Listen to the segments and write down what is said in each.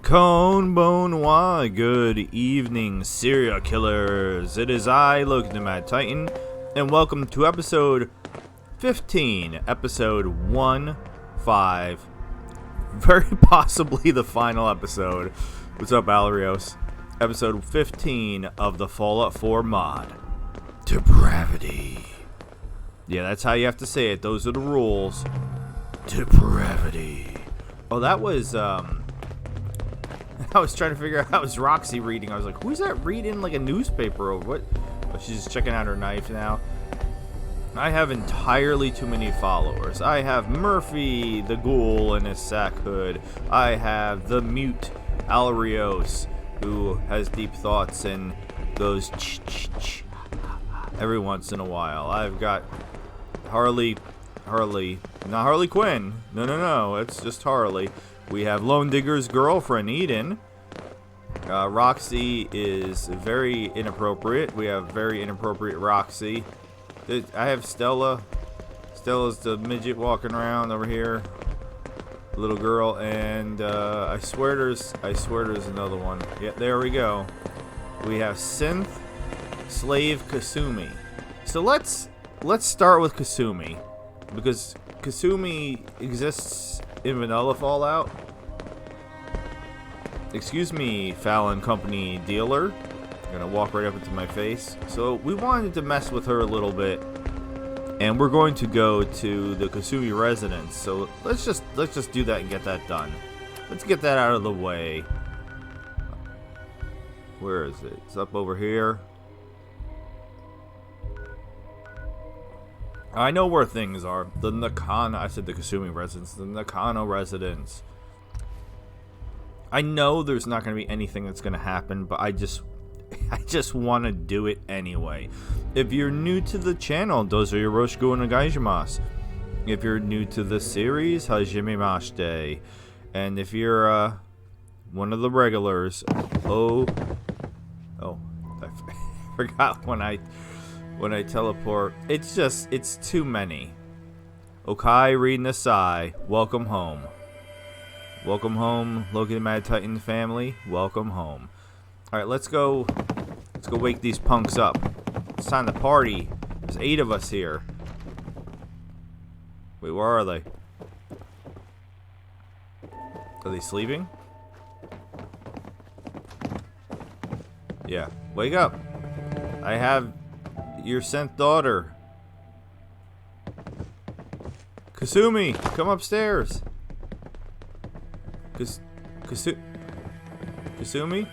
Konbanwa, good evening, serial killers. It is I, Logan the Mad Titan, and welcome to episode 15, episode 1-5, very possibly the final episode. What's up, Valerios? Episode 15 of the Fallout 4 mod, Depravity. Yeah, that's how you have to say it. Those are the rules. Depravity. Oh, that was, I was trying to figure out how was Roxy reading. I was like, who's that reading like a newspaper or what? Oh, she's just checking out her knife now. I have entirely too many followers. I have Murphy, the ghoul in his sack hood. I have the mute Alarios, who has deep thoughts and goes ch every once in a while. I've got Harley, not Harley Quinn. No, it's just Harley. We have Lone Digger's girlfriend, Eden. Roxy is very inappropriate. We have very inappropriate Roxy. I have Stella. Stella's the midget walking around over here. Little girl, and I swear there's another one. Yeah, there we go. We have Synth, Slave, Kasumi. So let's start with Kasumi, because Kasumi exists in vanilla Fallout. Excuse me, Fallon Company dealer. Gonna walk right up into my face. So we wanted to mess with her a little bit, and we're going to go to the Kasumi residence. So let's just do that and get that done. Let's get that out of the way. Where is it? It's up over here. I know where things are. The Nakano, I said the Kasumi residence. The Nakano residence. I know there's not going to be anything that's going to happen, but I just want to do it anyway. If you're new to the channel, dozo yoroshiku onegaishimasu. If you're new to the series, hajimemashite. And if you're one of the regulars, I forgot when I teleport. It's too many. Okai reading the sigh. Welcome home. Welcome home, Loki the Mad Titan family. Welcome home. Alright, let's go wake these punks up. It's time to party. There's 8 of us here. Wait, where are they? Are they sleeping? Yeah. Wake up. I have your sent daughter. Kasumi, come upstairs. Kasumi?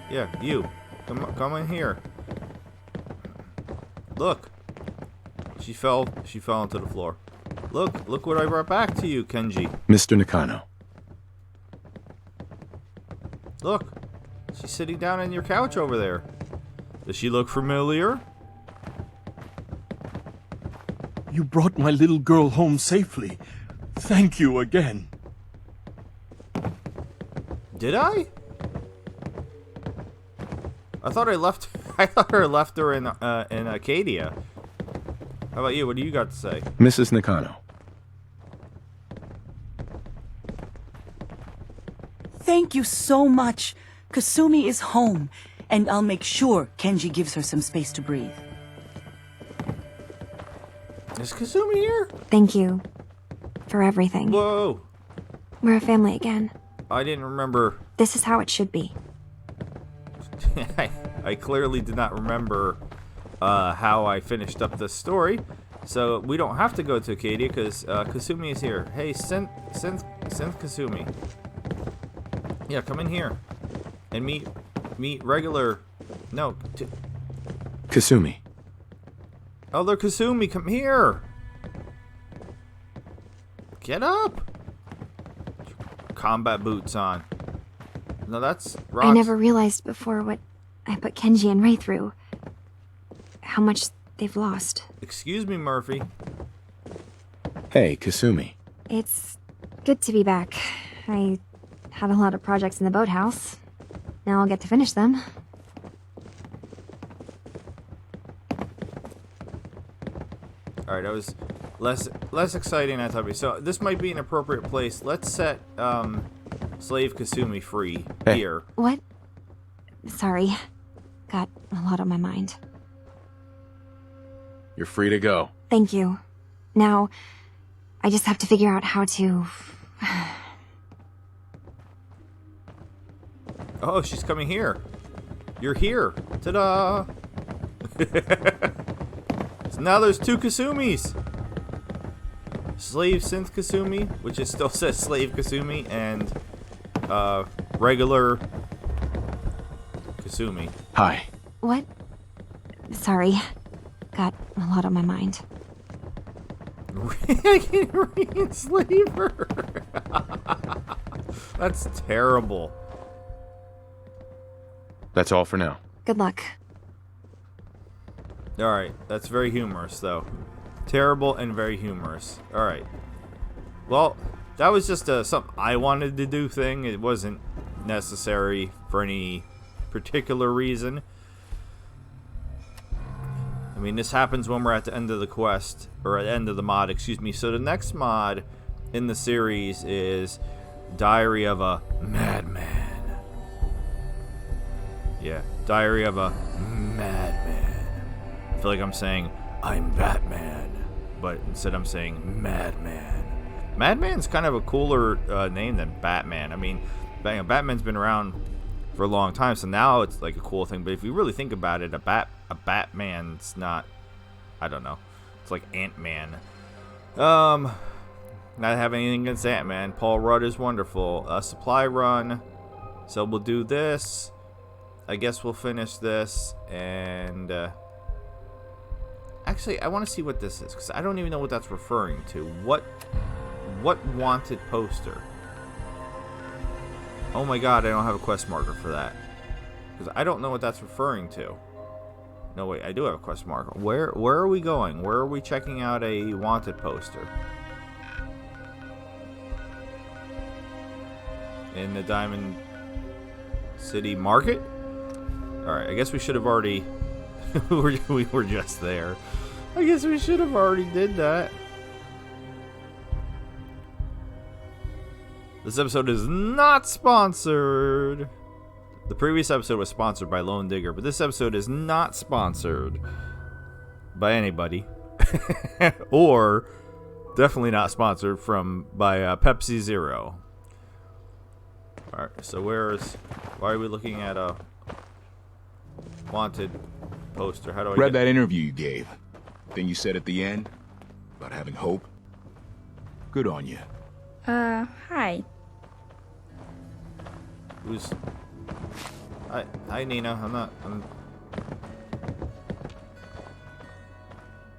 Yeah, you. Come in here. Look. She fell onto the floor. Look what I brought back to you, Kenji. Mr. Nakano. Look. She's sitting down on your couch over there. Does she look familiar? You brought my little girl home safely. Thank you again. Did I? I thought I left her in Acadia. How about you? What do you got to say? Mrs. Nakano. Thank you so much. Kasumi is home, and I'll make sure Kenji gives her some space to breathe. Is Kasumi here? Thank you for everything. Whoa. We're a family again. I didn't remember. This is how it should be. I clearly did not remember how I finished up this story. So we don't have to go to Acadia because Kasumi is here. Hey, send Kasumi. Yeah, come in here. And meet regular... No. Kasumi. Elder Kasumi, come here. Get up. Combat boots on. No, that's Roxy. I never realized before what I put Kenji and Ray through. How much they've lost. Excuse me, Murphy. Hey, Kasumi. It's good to be back. I had a lot of projects in the boathouse. Now I'll get to finish them. Alright, that was less exciting than I thought it'd be. So this might be an appropriate place. Let's set Slave Kasumi free. Hey. Here. What? Sorry. Got a lot on my mind. You're free to go. Thank you. Now, I just have to figure out how to... Oh, she's coming here. You're here. Ta-da! So now there's 2 Kasumis. Slave Synth Kasumi, which it still says Slave Kasumi, and regular Kasumi. Hi. What? Sorry. Got a lot on my mind. I can't re-enslave her. That's terrible. That's all for now. Good luck. Alright, that's very humorous, though. Terrible and very humorous. Alright. Well, that was just something I wanted to do thing. It wasn't necessary for any particular reason. I mean, this happens when we're at the end of the quest, or at the end of the mod, excuse me. So the next mod in the series is Diary of a Madman. Yeah, Diary of a Madman. I feel like I'm saying, I'm Batman, but instead I'm saying Madman. Madman's kind of a cooler name than Batman. I mean, Batman's been around for a long time, so now it's like a cool thing. But if you really think about it, a Batman's not, I don't know. It's like Ant-Man. Not have anything against Ant-Man. Paul Rudd is wonderful. Supply run. So we'll do this. I guess we'll finish this, and actually, I want to see what this is, because I don't even know what that's referring to. What wanted poster? Oh my god, I don't have a quest marker for that, because I don't know what that's referring to. No, wait, I do have a quest marker. Where are we going? Where are we checking out a wanted poster? In the Diamond City Market? Alright, I guess we should have already... we were just there. I guess we should have already did that. This episode is not sponsored. The previous episode was sponsored by Lone Digger, but this episode is not sponsored by anybody. Or definitely not sponsored by Pepsi Zero. Alright, so why are we looking at a wanted poster? How do I Read that interview you gave. Thing you said at the end about having hope. Good on you. Hi. Who's... Hi, Nina. I'm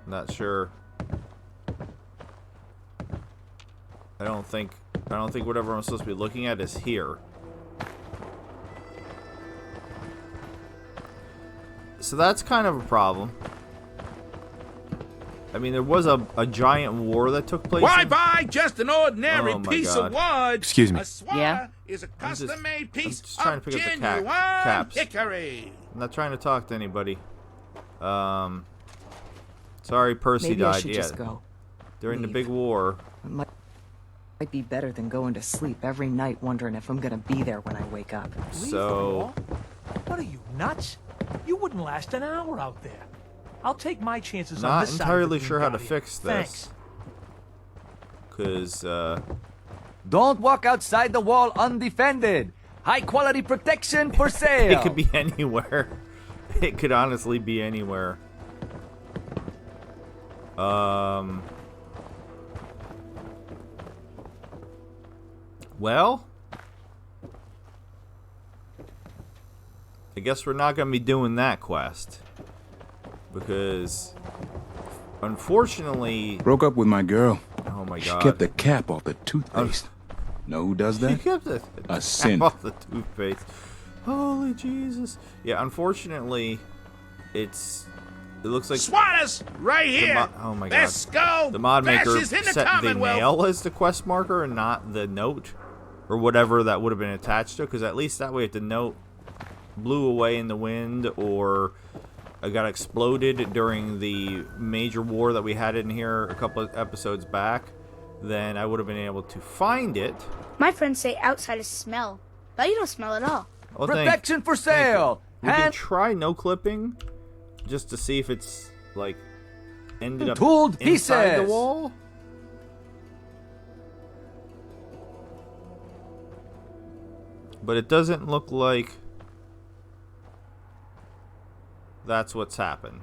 not sure. I don't think whatever I'm supposed to be looking at is here. So that's kind of a problem. I mean, there was a giant war that took place. Why buy just an ordinary Oh my piece God. of wood? Excuse me. A swatter Yeah? is a I'm just- custom-made piece just trying of to pick up the genuine caps. hickory. I'm not trying to talk to anybody. Sorry, Percy Maybe died. I should Yeah, just go. during the Leave. big war. It might be better than going to sleep every night wondering if I'm gonna be there when I wake up. So What are you, nuts? You wouldn't last an hour out there. I'll take my chances on not this side of entirely the sure how to Wingardium. fix this. Thanks. Because Don't walk outside the wall undefended. High quality protection for sale. it could be anywhere. It could honestly be anywhere. Well, I guess we're not going to be doing that quest. Because, unfortunately... Broke up with my girl. Oh my She god. kept the cap off the toothpaste. Know who does You that? kept the A cap synth. off the toothpaste. Holy Jesus. Yeah, unfortunately, it looks like... Swatters, right here. Oh my Their god. skull The mod maker bashes in the set the Commonwealth. nail as the quest marker and not the note or whatever that would have been attached to, because at least that way if the note blew away in the wind or got exploded during the major war that we had in here a couple of episodes back, then I would have been able to find it. My friends say outside is smell, but you don't smell at all. Oh, Protection for sale. We can Hand try no clipping, just to see if it's like ended up tooled inside the pieces. wall. But it doesn't look like that's what's happened.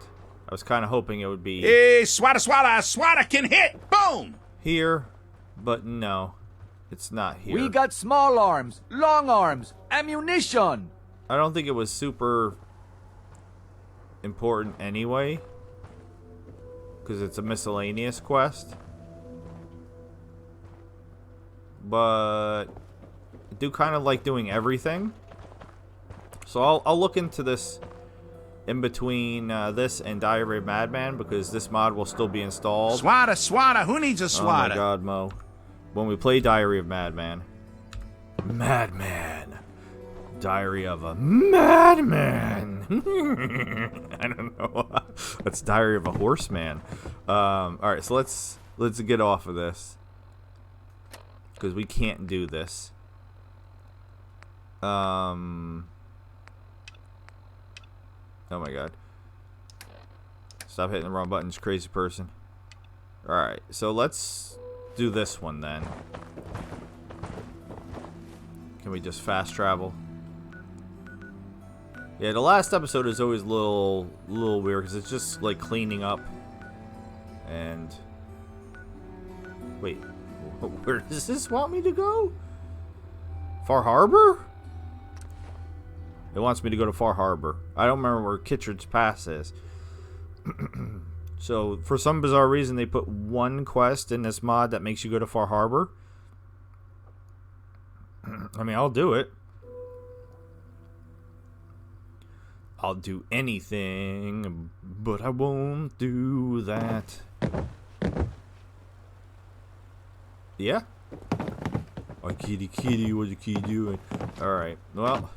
I was kind of hoping it would be Hey, swata can hit! Boom! here, but no, it's not here. We got small arms, long arms, ammunition. I don't think it was super important anyway, because it's a miscellaneous quest. But I do kind of like doing everything, so I'll look into this in between this and Diary of Madman, because this mod will still be installed. Swata, who needs a Oh my swata? god, Mo. When we play Diary of Madman. Madman. Diary of a Madman. I don't know. That's Diary of a Horseman. Alright, so let's get off of this, because we can't do this. Oh my god. Stop hitting the wrong buttons, crazy person. Alright, so let's do this one then. Can we just fast travel? Yeah, the last episode is always a little weird, because it's just like cleaning up. And wait, where does this want me to go? Far Harbor? It wants me to go to Far Harbor. I don't remember where Kittredge Pass is. So, for some bizarre reason, they put one quest in this mod that makes you go to Far Harbor. I mean, I'll do it. I'll do anything, but I won't do that. Yeah? Oh, kitty, what the kitty doing? Alright, well,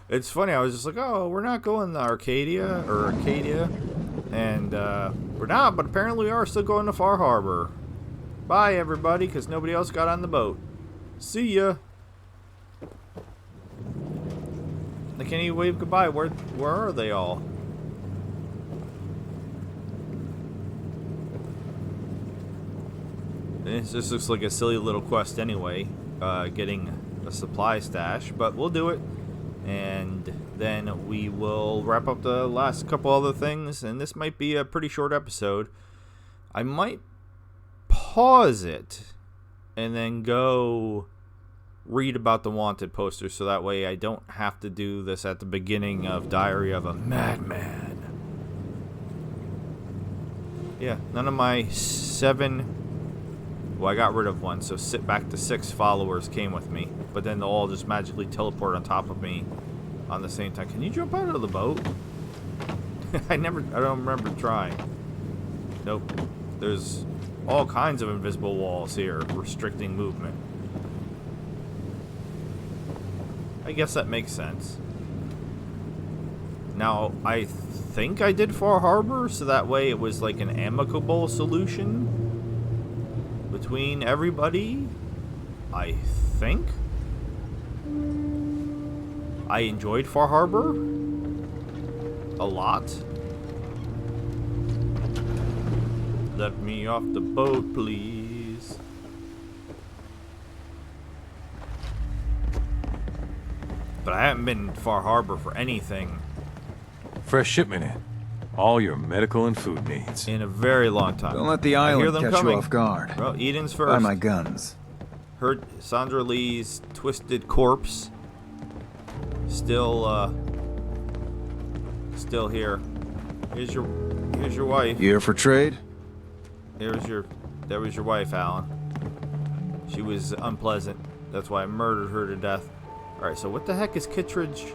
it's funny, I was just like, oh, we're not going to Arcadia, and we're not, but apparently we are still going to Far Harbor. Bye, everybody, because nobody else got on the boat. See ya. They can't even wave goodbye. Where are they all? This just looks like a silly little quest anyway, getting a supply stash, but we'll do it, and then we will wrap up the last couple other things, and this might be a pretty short episode. I might pause it and then go read about the wanted poster, so that way I don't have to do this at the beginning of Diary of a Madman. Yeah, none of my 7... Well, I got rid of one, so back to 6 followers came with me. But then they'll all just magically teleport on top of me on the same time. Can you jump out of the boat? I don't remember trying. Nope. There's all kinds of invisible walls here restricting movement. I guess that makes sense. Now, I think I did Far Harbor, so that way it was like an amicable solution between everybody, I think. I enjoyed Far Harbor a lot. Let me off the boat, please. But I haven't been to Far Harbor for anything Fresh shipment in. All your medical and food needs. in a very long time. Don't let the I hear island them catch coming. you off guard. Well, Eden's Buy first. my guns. Heard Sandra Lee's twisted corpse still here. Here's your wife. You here for trade? That was your wife, Alan. She was unpleasant. That's why I murdered her to death. All right, so what the heck is Kittredge?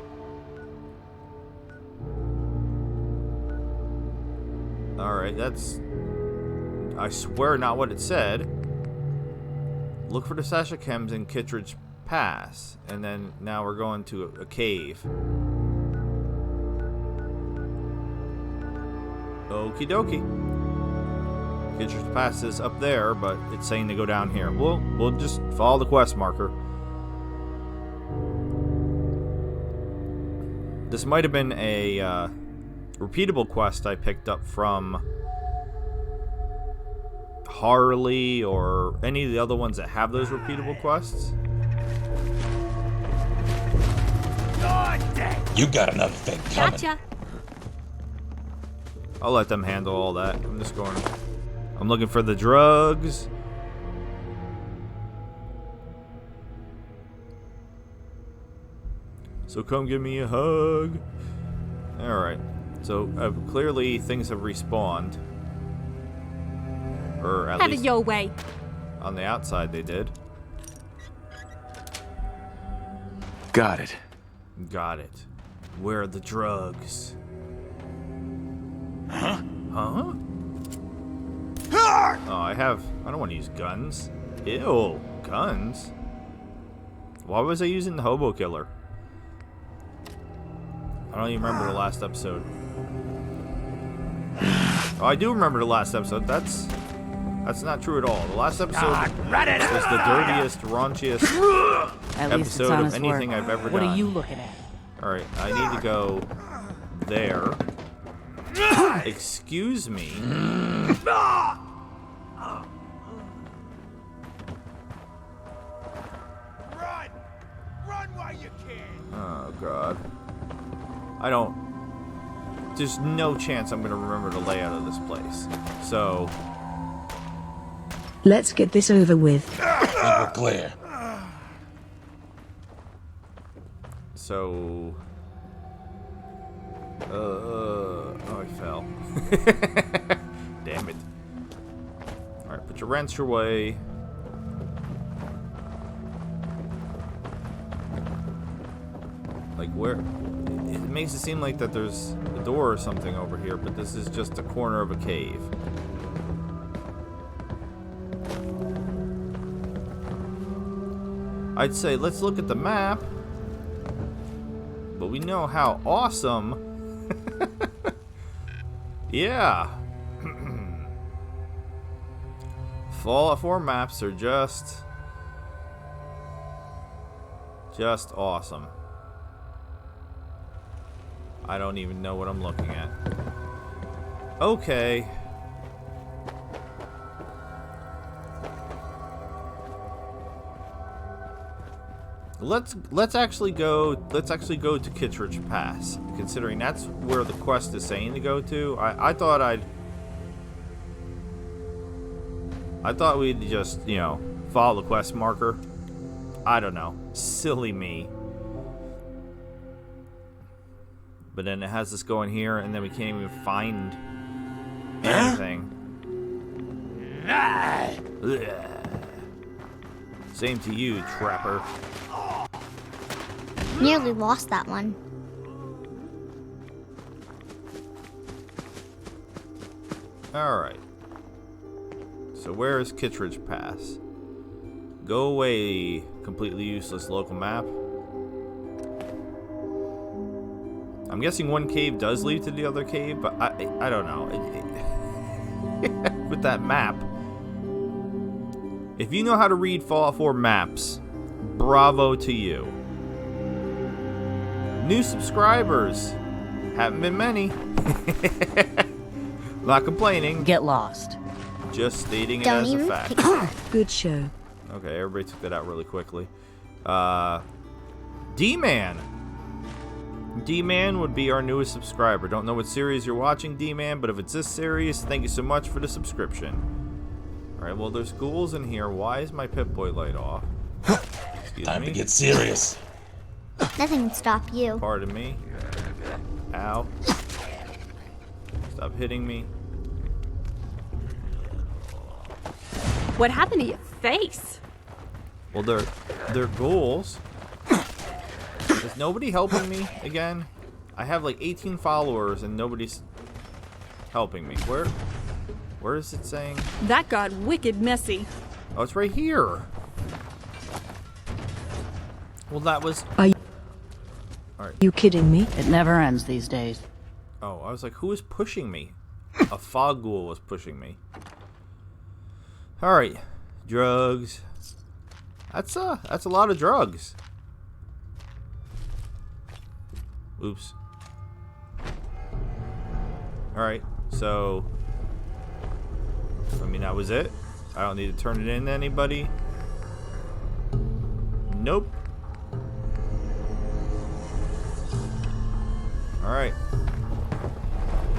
All right, that's, I swear, not what it said. Look for the Sasha Chems in Kittredge Pass, and then now we're going to a cave. Okie dokie. Kitchener's Pass is up there, but it's saying to go down here. We'll just follow the quest marker. This might have been a repeatable quest I picked up from Harley or any of the other ones that have those repeatable quests. You got another thing coming. Gotcha. I'll let them handle all that. I'm looking for the drugs. So come give me a hug. Alright. So clearly things have respawned. Or at Have least it your way. on the outside they did. Got it. Got it. Where are the drugs? Huh? Oh, I don't want to use guns. Ew, guns? Why was I using the hobo killer? I don't even remember the last episode. Oh, I do remember the last episode. That's not true at all. The last episode was the dirtiest, raunchiest episode of anything I've ever done. What are you looking at? Alright, I need to go there. Excuse me. Run while you can. Oh, God. There's no chance I'm going to remember the layout of this place. So... let's get this over with. We're clear. So... oh, I fell. Damn it. Alright, put your wrench away. Like, where... It makes it seem like that there's a door or something over here, but this is just a corner of a cave. I'd say let's look at the map. But we know how awesome. Yeah. Fallout 4 maps are just awesome. I don't even know what I'm looking at. Okay. Let's actually go to Kittredge Pass, considering that's where the quest is saying to go to. I thought we'd just, you know, follow the quest marker. I don't know. Silly me. But then it has us going here, and then we can't even find anything. Same to you, Trapper. Nearly lost that one. Alright. So where is Kittredge Pass? Go away, completely useless local map. I'm guessing one cave does lead to the other cave, but I don't know. With that map. If you know how to read Fallout 4 maps, bravo to you. New subscribers. Haven't been many. Not complaining. Get lost. Just stating it as a fact. Good show. Okay, everybody took that out really quickly. D-Man. D-Man would be our newest subscriber. Don't know what series you're watching, D-Man, but if it's this series, thank you so much for the subscription. Alright, well, there's ghouls in here. Why is my Pip-Boy light off? Excuse Time me. to get serious. Nothing can stop you. Pardon me. Ow. Stop hitting me. What happened to your face? Well, they're ghouls. Is nobody helping me again? I have like 18 followers and nobody's helping me. Where is it saying? That got wicked messy. Oh, it's right here. Well, that was... Are you kidding me? It never ends these days. Oh, I was like, who is pushing me? A fog ghoul was pushing me. All right, drugs. That's a lot of drugs. Oops. All right, so I mean that was it. I don't need to turn it in to anybody. Nope. All right.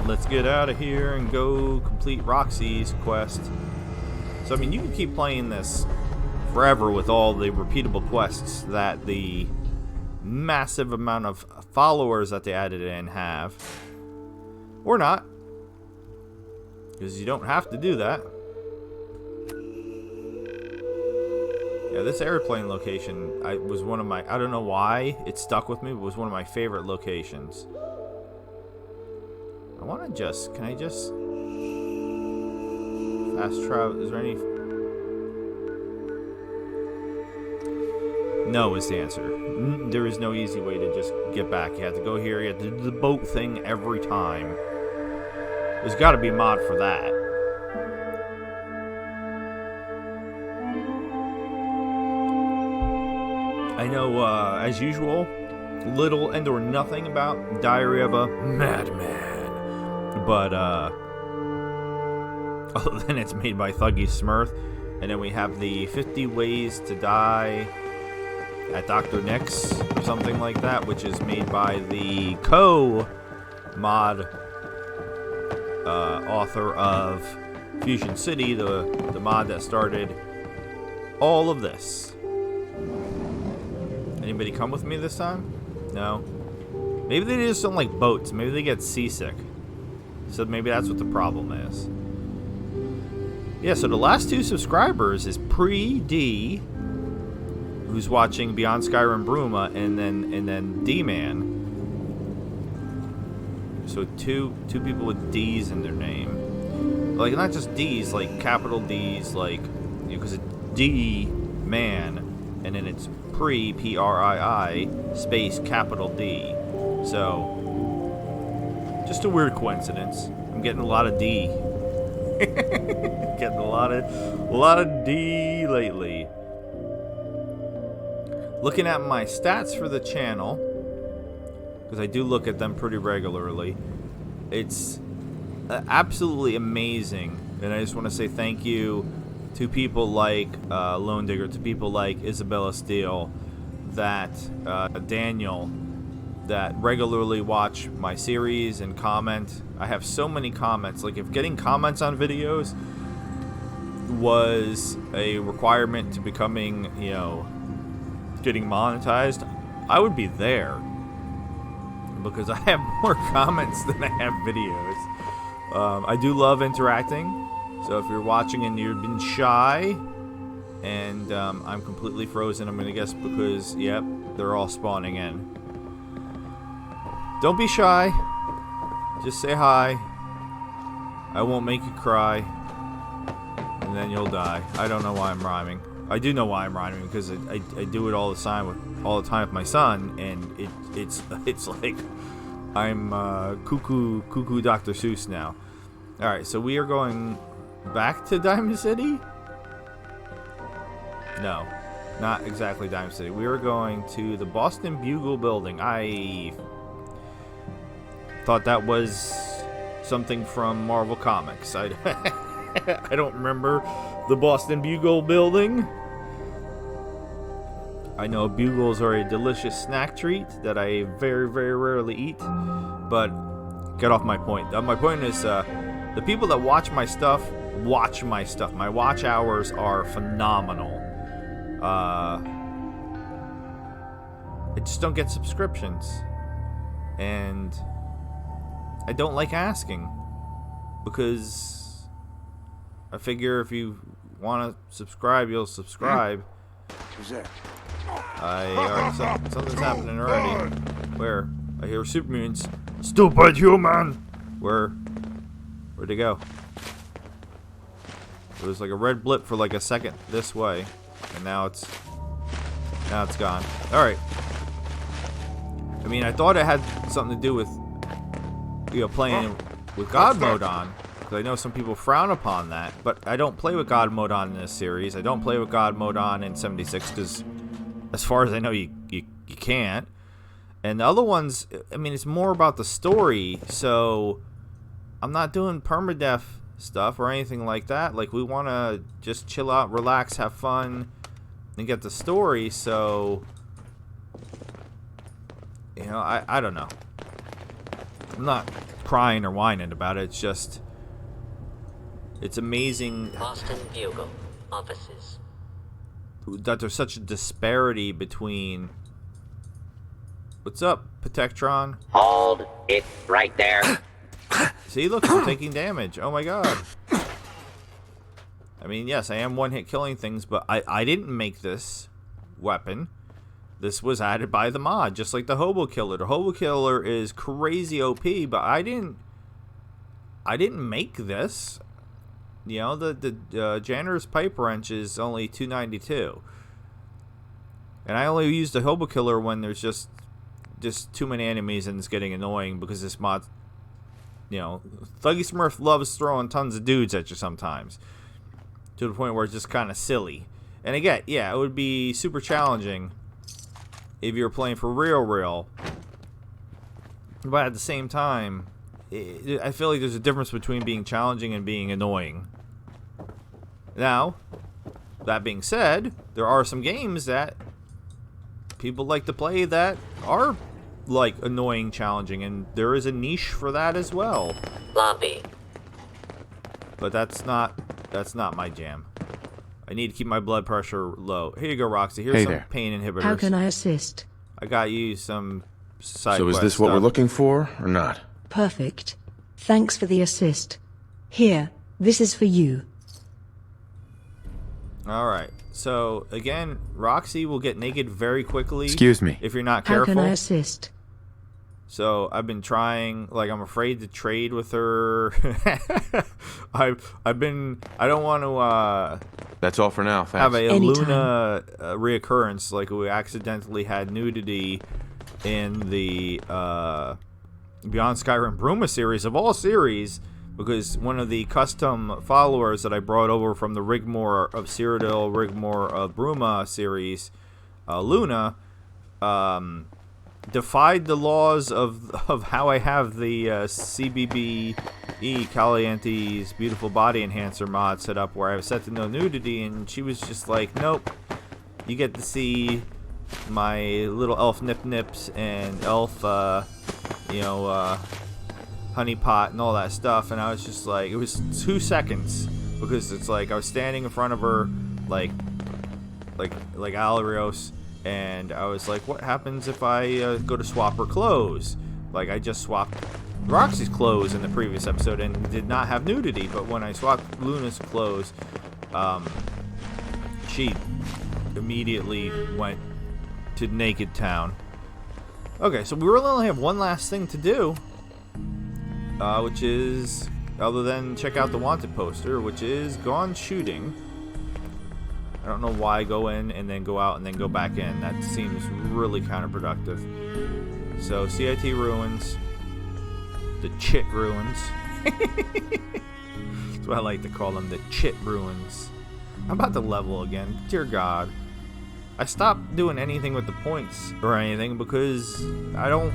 Let's get out of here and go complete Roxy's quest. So, I mean, you can keep playing this forever with all the repeatable quests that the massive amount of followers that they added in have. Or not. Because you don't have to do that. Yeah, this airplane location was one of my... I don't know why it stuck with me, but it was one of my favorite locations. I want to just... Can I just... Fast travel... Is there any... No is the answer. There is no easy way to just get back. You have to go here. You have to do the boat thing every time. There's got to be a mod for that. I know, as usual, little and or nothing about Diary of a Madman. But, other than it's made by Thuggy Smurf. And then we have the 50 Ways to Die at Dr. Nick's, or something like that, which is made by the co-mod author of Fusion City, the mod that started all of this. Anybody come with me this time? No? Maybe they just don't like boats. Maybe they get seasick. So maybe that's what the problem is. Yeah, so the last 2 subscribers is Pre-D, who's watching Beyond Skyrim Bruma, and then D-Man. So two people with D's in their name. Like, not just D's, like capital D's, like, because it's D-Man, and then it's P-R-I-I, space capital D. So, just a weird coincidence. I'm getting a lot of D. Getting a lot of D lately. Looking at my stats for the channel, because I do look at them pretty regularly, it's absolutely amazing. And I just want to say thank you to people like Lone Digger, to people like Isabella Steele, that Daniel, that regularly watch my series and comment. I have so many comments. Like, if getting comments on videos was a requirement to becoming, you know, getting monetized, I would be there, because I have more comments than I have videos. I do love interacting, so if you're watching and you've been shy and I'm completely frozen, I'm gonna guess because, yep, they're all spawning in. Don't be shy, just say hi. I won't make you cry, and then you'll die. I don't know why I'm rhyming. I do know why I'm rhyming, because I do it all the time with my son, and it's like I'm cuckoo Dr. Seuss now. All right, so we are going back to Diamond City. No, not exactly Diamond City. We are going to the Boston Bugle building. I thought that was something from Marvel Comics. I don't remember the Boston Bugle building. I know bugles are a delicious snack treat that I very, very rarely eat, but get off my point. My point is, the people that watch my stuff. My watch hours are phenomenal. I just don't get subscriptions, and I don't like asking, because I figure if you want to subscribe, you'll subscribe. Who's that? Something's happening already. Where? I hear super mutants. Stupid human! Where'd they go? It was like a red blip for like a second this way, and now it's gone. All right. I mean, I thought it had something to do with, you know, playing with God mode on, 'Cause I know some people frown upon that, but I don't play with God mode on in this series. I don't play with God mode on in 76 because, as far as I know, you can't. And the other ones, I mean, it's more about the story, so I'm not doing permadeath stuff or anything like that. Like, we want to just chill out, relax, have fun, and get the story, so, you know, I don't know. I'm not crying or whining about it. It's just, it's amazing Boston Bugle offices. that there's such a disparity between. What's up, Protectron? Hold it right there. See, look, I'm taking damage. Oh my god. I mean, yes, I am one-hit killing things, but I didn't make this weapon. This was added by the mod, just like the Hobo Killer. The Hobo Killer is crazy OP, but I didn't make this. You know, the janitor's pipe wrench is only $2.92, and I only use the Hobo Killer when there's just too many enemies and it's getting annoying because this mod, you know, Thuggy Smurf loves throwing tons of dudes at you sometimes, to the point where it's just kind of silly. And again, yeah, it would be super challenging if you were playing for real, but at the same time, I feel like there's a difference between being challenging and being annoying. Now, that being said, there are some games that people like to play that are like annoying, challenging, and there is a niche for that as well. Lobby. But that's not my jam. I need to keep my blood pressure low. Here you go, Roxy. Here's some pain inhibitors. How can I assist? I got you some side So is quest this what stuff. we're looking for, or not? Perfect. Thanks for the assist. Here, this is for you. Alright, so again, Roxy will get naked very quickly. Excuse me. If you're not How careful. can I assist? So I've been trying, like, I'm afraid to trade with her. I don't want to That's all for now, thanks. have a Anytime. Luna reoccurrence, like we accidentally had nudity in the Beyond Skyrim Bruma series, of all series, because one of the custom followers that I brought over from the Rigmore of Cyrodiil, Rigmore of Bruma series, Luna, defied the laws of how I have the CBBE Caliente's Beautiful Body Enhancer mod set up, where I have set to no nudity, and she was just like, nope, you get to see my little elf nip nips and elf honey pot and all that stuff. And I was just like, it was 2 seconds, because it's like I was standing in front of her like Alarios, and I was like, what happens if I go to swap her clothes? Like, I just swapped Roxy's clothes in the previous episode and did not have nudity, but when I swapped Luna's clothes, she immediately went to Naked Town. Okay, so we really only have one last thing to do, which is, other than check out the wanted poster, which is gone shooting. I don't know why go in and then go out and then go back in. That seems really counterproductive. So, CIT ruins. The Chit ruins. That's what I like to call them, the Chit ruins. I'm about to level again. Dear God. I stopped doing anything with the points or anything because I don't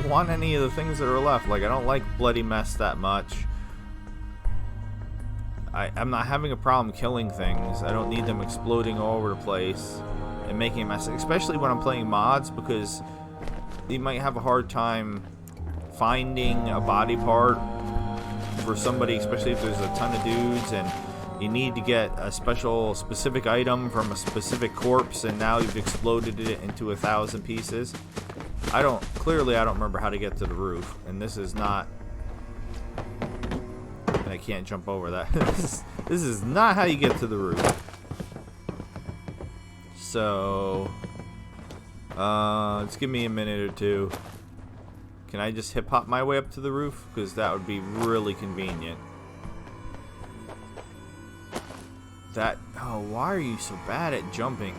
want any of the things that are left. Like, I don't like Bloody Mess that much. I'm not having a problem killing things. I don't need them exploding all over the place and making a mess, especially when I'm playing mods, because you might have a hard time finding a body part for somebody, especially if there's a ton of dudes and you need to get a specific item from a specific corpse, and now you've exploded it into 1,000 pieces. I don't remember how to get to the roof, and this is not. And I can't jump over that. This is not how you get to the roof. So, just give me a minute or two. Can I just hip hop my way up to the roof? Because that would be really convenient. Why are you so bad at jumping?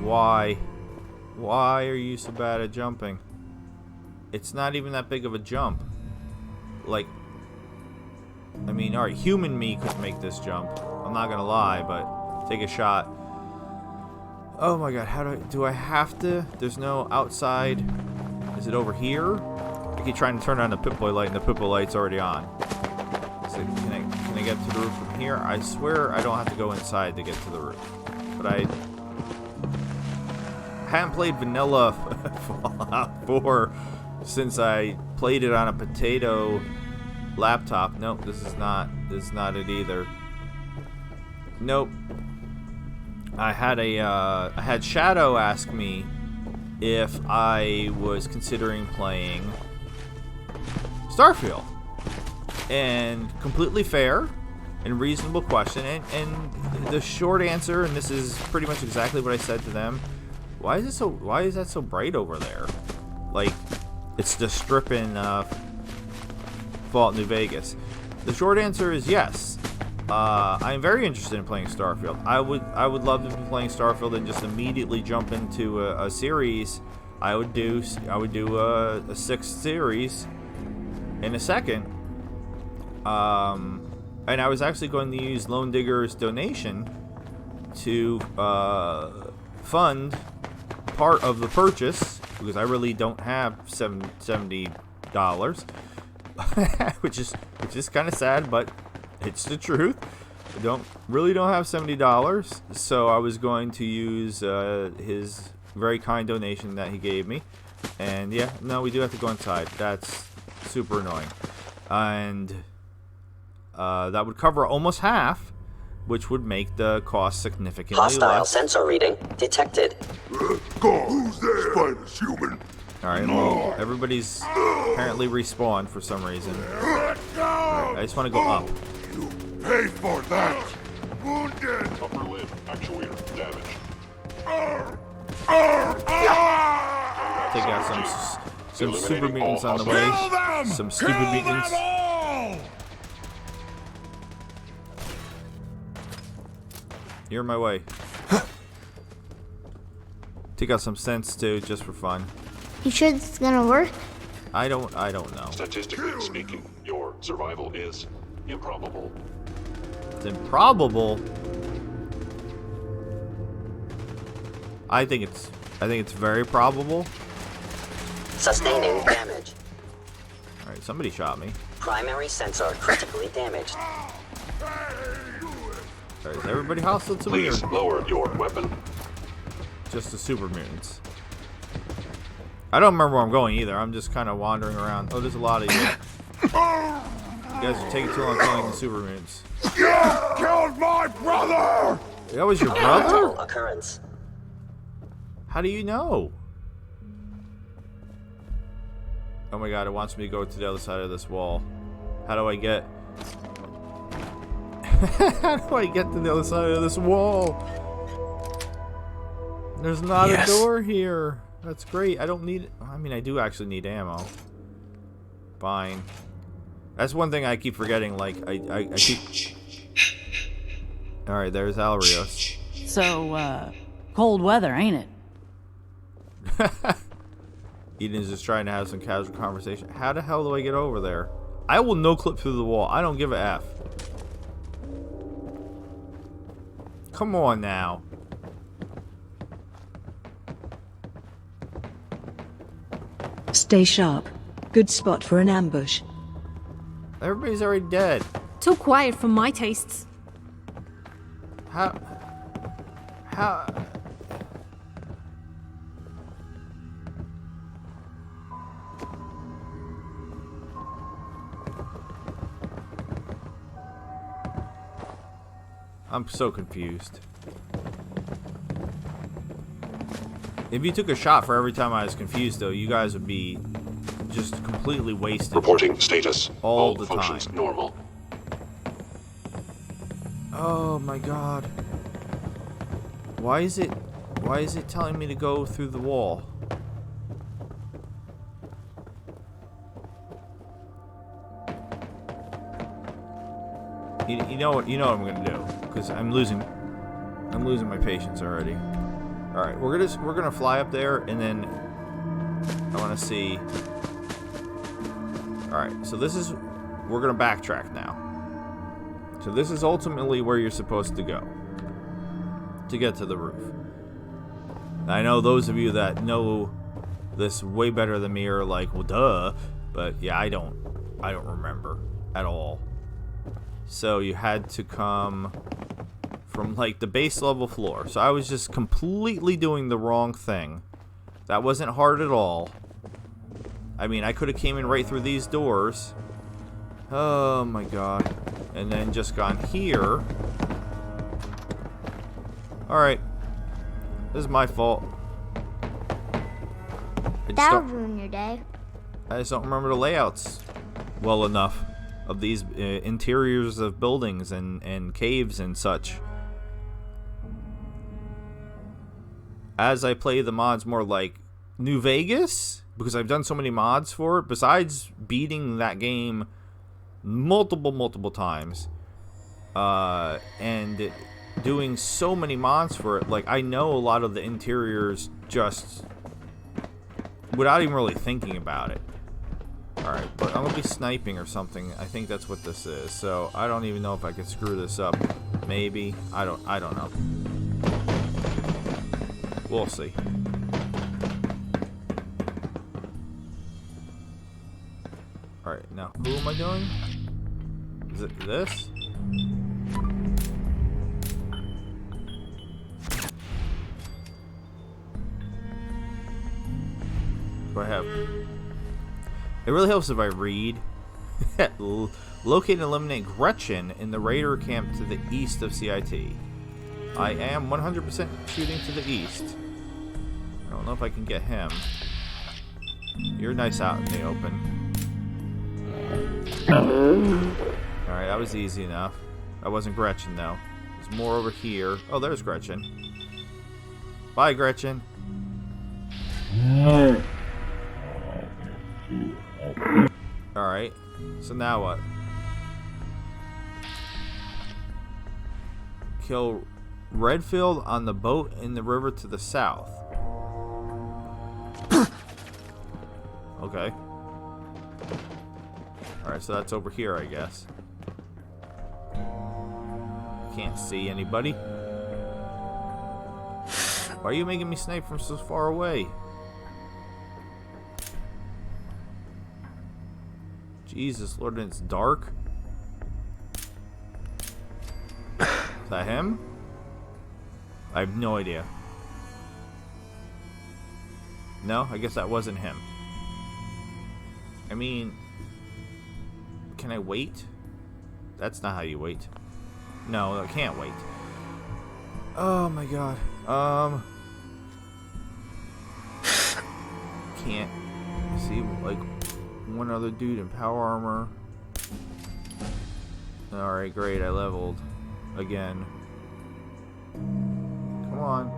Why? Why are you so bad at jumping? It's not even that big of a jump. Like, I mean, alright, human me could make this jump. I'm not gonna lie, but take a shot. Oh my god, how do I have to? There's no outside. Is it over here? I keep trying to turn on the Pip-Boy light, and the Pip-Boy light's already on. So can I get to the roof from here? I swear I don't have to go inside to get to the roof. But I haven't played vanilla Fallout 4 since I played it on a potato laptop. Nope, this is not it either. Nope. I had Shadow ask me if I was considering playing Starfield. And completely fair and reasonable question, and the short answer, and this is pretty much exactly what I said to them. Why is that so bright over there? Like, it's the strip in Fallout New Vegas. The short answer is yes. I'm very interested in playing Starfield. I would love to be playing Starfield and just immediately jump into a series. I would do a 6th series in a second. And I was actually going to use Lone Digger's donation to fund part of the purchase, because I really don't have $70, which is kind of sad, but it's the truth. I don't have $70, so I was going to use his very kind donation that he gave me. And yeah, no, we do have to go inside. That's super annoying, and that would cover almost half, which would make the cost significantly Hostile less. sensor reading detected. Who's there? Spider's human. Alright, well, everybody's apparently respawned for some reason. Right, I just want to go up. You pay for that. Wounded. Upper limb actuator damaged. Take out some super mutants on the way. Some stupid mutants. You're in my way. Take out some sense too, just for fun. You sure this is gonna work? I don't know. Statistically speaking, your survival is improbable. It's improbable. I think it's very probable. Sustaining damage. Alright, somebody shot me. Primary sensor critically damaged. Alright, is everybody hostile to me? Please lower your weapon. Just the super mutants. I don't remember where I'm going either. I'm just kind of wandering around. Oh, there's a lot of you. You guys are taking too long killing the super mutants. You killed my brother! That was your brother? Fatal occurrence. How do you know? Oh my god, it wants me to go to the other side of this wall. How do I get... How do I get to the other side of this wall? There's not a door here. That's great. I don't need... I mean, I do actually need ammo. Fine. That's one thing I keep forgetting. Like, I keep... Alright, there's Alrios. So, cold weather, ain't it? Eden's just trying to have some casual conversation. How the hell do I get over there? I will no-clip through the wall. I don't give a F. Come on now. Stay sharp. Good spot for an ambush. Everybody's already dead. Too quiet for my tastes. How... I'm so confused. If you took a shot for every time I was confused, though, you guys would be just completely wasted. Reporting status. All the functions time. Normal. Oh my god. Why is it telling me to go through the wall? You know what I'm gonna do, because I'm losing my patience already. All right, we're gonna fly up there, and then I want to see. All right, so we're gonna backtrack now. So this is ultimately where you're supposed to go to get to the roof. I know those of you that know this way better than me are like, well, duh. But yeah, I don't remember at all. So you had to come from like the base level floor. So I was just completely doing the wrong thing. That wasn't hard at all. I mean, I could have came in right through these doors. Oh my god. And then just gone here. Alright. This is my fault. That'll ruin your day. I just don't remember the layouts well enough of these interiors of buildings and caves and such. As I play the mods more like New Vegas, because I've done so many mods for it, besides beating that game multiple times, and doing so many mods for it, like I know a lot of the interiors just without even really thinking about it. Alright, but I'm gonna be sniping or something. I think that's what this is. So I don't even know if I can screw this up. Maybe. I don't know. We'll see. Alright, now who am I doing? Is it this? What do I have? It really helps if I read. Locate and eliminate Gretchen in the raider camp to the east of CIT. I am 100% shooting to the east. I don't know if I can get him. You're nice out in the open. Alright, that was easy enough. That wasn't Gretchen, though. There's more over here. Oh, there's Gretchen. Bye, Gretchen. Alright, so now what? Kill Redfield on the boat in the river to the south. Okay. Alright, so that's over here, I guess. Can't see anybody. Why are you making me snipe from so far away? Jesus Lord, and it's dark. Is that him? I have no idea. No, I guess that wasn't him. I mean, can I wait? That's not how you wait. No, I can't wait. Oh my god. Can't see like one other dude in power armor. Alright, great, I leveled again. Come on.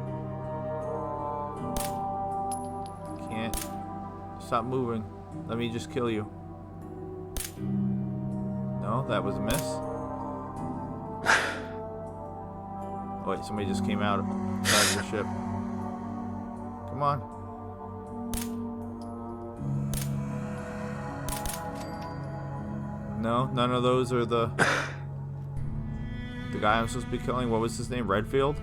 Can't. Stop moving. Let me just kill you. No, that was a miss. Oh wait, somebody just came out of the ship. Come on. No, none of those are the guy I'm supposed to be killing. What was his name? Redfield?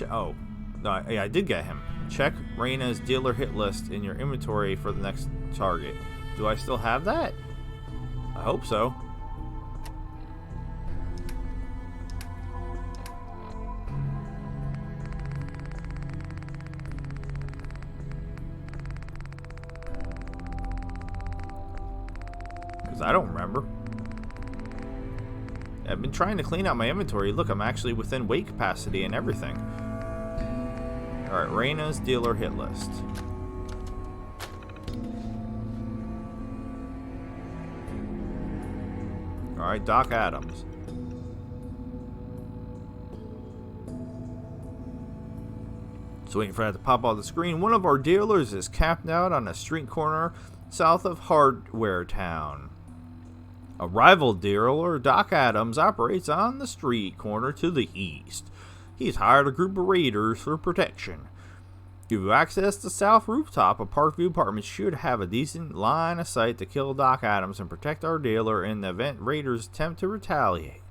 Oh. No, yeah, I did get him. Check Reyna's dealer hit list in your inventory for the next target. Do I still have that? I hope so. I don't remember. I've been trying to clean out my inventory. Look, I'm actually within weight capacity and everything. Alright, Reyna's dealer hit list. Alright, Doc Adams. So waiting for that to pop off the screen. One of our dealers is camped out on a street corner south of Hardware Town. A rival dealer, Doc Adams, operates on the street corner to the east. He's hired a group of raiders for protection. If you access the south rooftop of Parkview Apartments, should have a decent line of sight to kill Doc Adams and protect our dealer in the event raiders attempt to retaliate.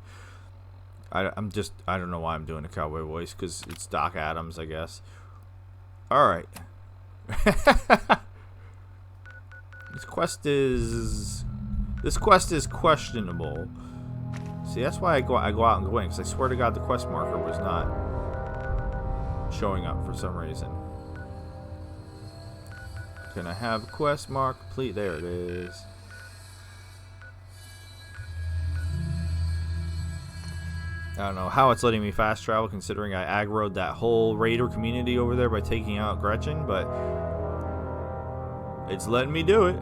I don't know why I'm doing a cowboy voice, because it's Doc Adams, I guess. Alright. This quest is questionable. See, that's why I go out and go in, because I swear to God the quest marker was not showing up for some reason. Can I have a quest mark complete? There it is. I don't know how it's letting me fast travel, considering I aggroed that whole raider community over there by taking out Gretchen, but it's letting me do it.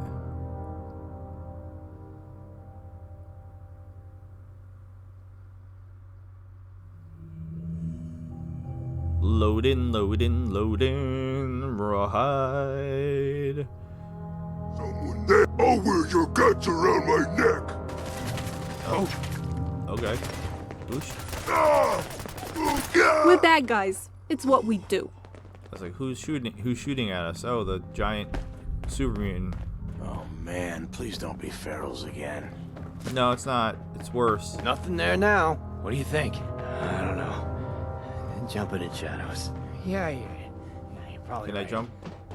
Loading, rawhide. Someone there. I'll wear your guts around my neck. Oh, okay. Oosh. We're bad guys. It's what we do. I was like, who's shooting at us? Oh, the giant super mutant. Oh man, please don't be ferals again. No, it's not. It's worse. Nothing there now. What do you think? I don't know. Jumping in shadows. Yeah, you're probably Can right. I jump?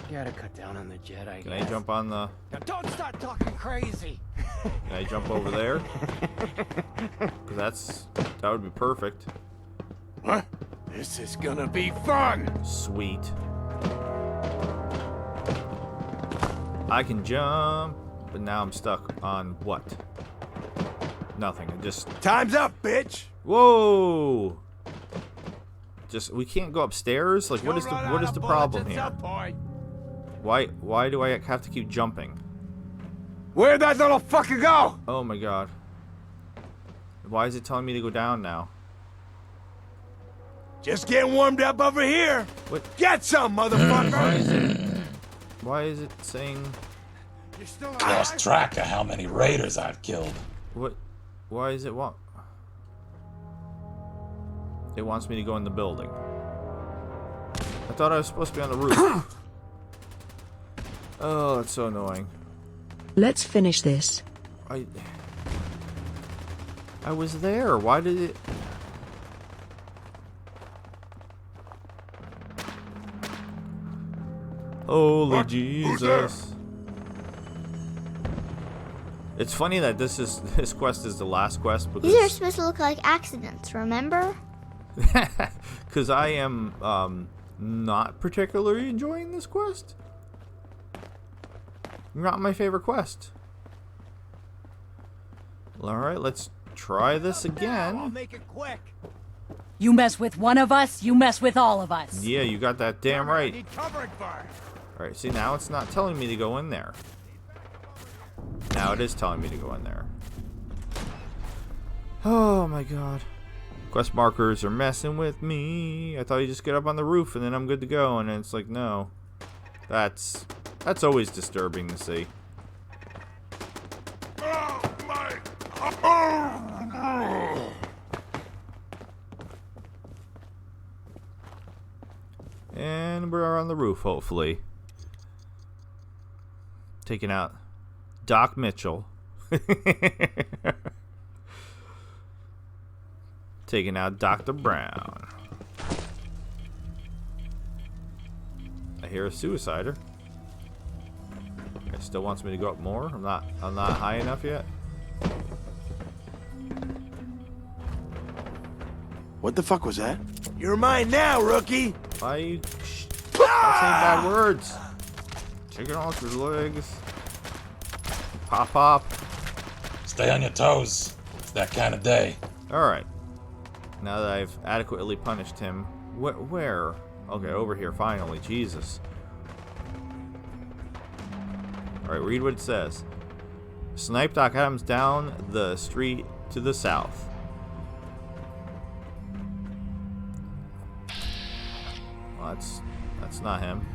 You gotta cut down on the jet, I Can guess. I jump on the... Now don't start talking crazy! Can I jump over there? Because that would be perfect. What? This is gonna be fun! Sweet. I can jump, but now I'm stuck on what? Nothing. Time's up, bitch! Whoa! We can't go upstairs? Like, what is the problem here? Why do I have to keep jumping? Where'd that little fucker go? Oh my god. Why is it telling me to go down now? Just getting warmed up over here. What? Get some, motherfucker! Why is it saying... Lost track of how many raiders I've killed. What? Why is it what? It wants me to go in the building. I thought I was supposed to be on the roof. Oh, that's so annoying. Let's finish this. I was there. Why did it... Holy Jesus. It's funny that this quest is the last quest because... These are supposed to look like accidents, remember? Because I am not particularly enjoying this quest. Not my favorite quest. Alright, let's try this again. I'll make it quick. You mess with one of us, you mess with all of us. Yeah, you got that damn right. Need covering fire. Alright, see, now it's not telling me to go in there. Now it is telling me to go in there. Oh my god. Quest markers are messing with me. I thought you just get up on the roof and then I'm good to go, and then it's like, no. That's always disturbing to see. And we're on the roof, hopefully. Taking out Doc Mitchell. Taking out Dr. Brown. I hear a suicider. It still wants me to go up more. I'm not high enough yet. What the fuck was that? You're mine now, rookie. Why are you saying bad words? Chicken off your legs. Pop pop. Stay on your toes. It's that kind of day. Alright. Now that I've adequately punished him. Where? Okay, over here, finally. Jesus. Alright, read what it says. Snipe Doc Adams down the street to the south. Well, that's not him.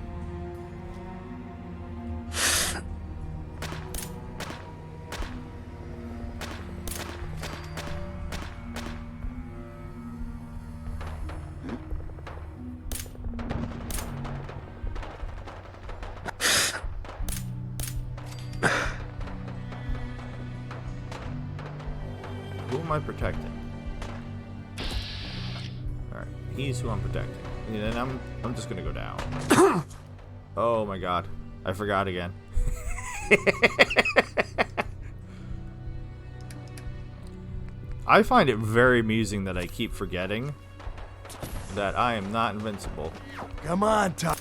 I protecting? Alright, he's who I'm protecting. And then I'm just gonna go down. Oh my god. I forgot again. I find it very amusing that I keep forgetting that I am not invincible. Come on, Tom.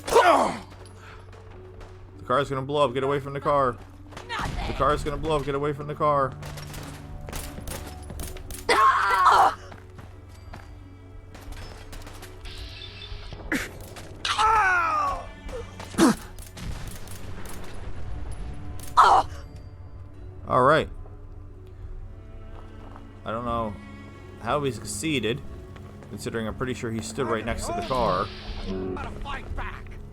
The car's gonna blow up. Get away from the car. The car's gonna blow up. Get away from the car. Alright. I don't know how he succeeded, considering I'm pretty sure he stood right next to the car.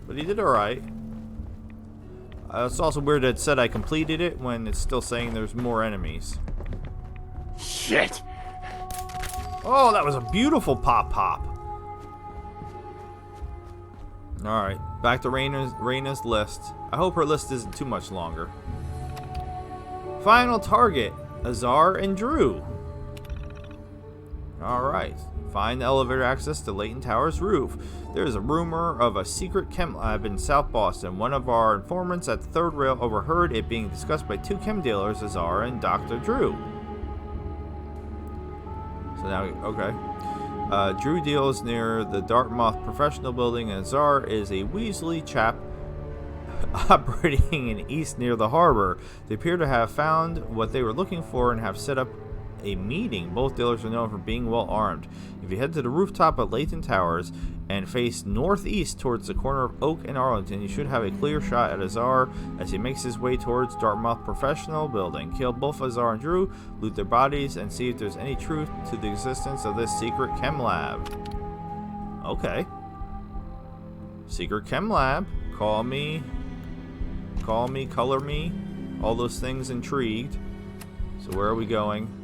But he did alright. It's also weird that it said I completed it when it's still saying there's more enemies. Shit! Oh, that was a beautiful pop. Alright, back to Raina's list. I hope her list isn't too much longer. Final target, Azar and Drew. Alright, find the elevator access to Layton Tower's roof. There is a rumor of a secret chem lab in South Boston. One of our informants at the third rail overheard it being discussed by two chem dealers, Azar and Dr. Drew. So now, okay. Drew deals near the Dartmouth Professional Building, and Azar is a Weasley chap operating in east near the harbor. They appear to have found what they were looking for and have set up a meeting. Both dealers are known for being well armed. If you head to the rooftop at Layton Towers and face northeast towards the corner of Oak and Arlington, you should have a clear shot at Azar as he makes his way towards Dartmouth Professional Building. Kill both Azar and Drew, loot their bodies, and see if there's any truth to the existence of this secret chem lab. Okay. Secret chem lab. Call me, color me, all those things intrigued. So where are we going?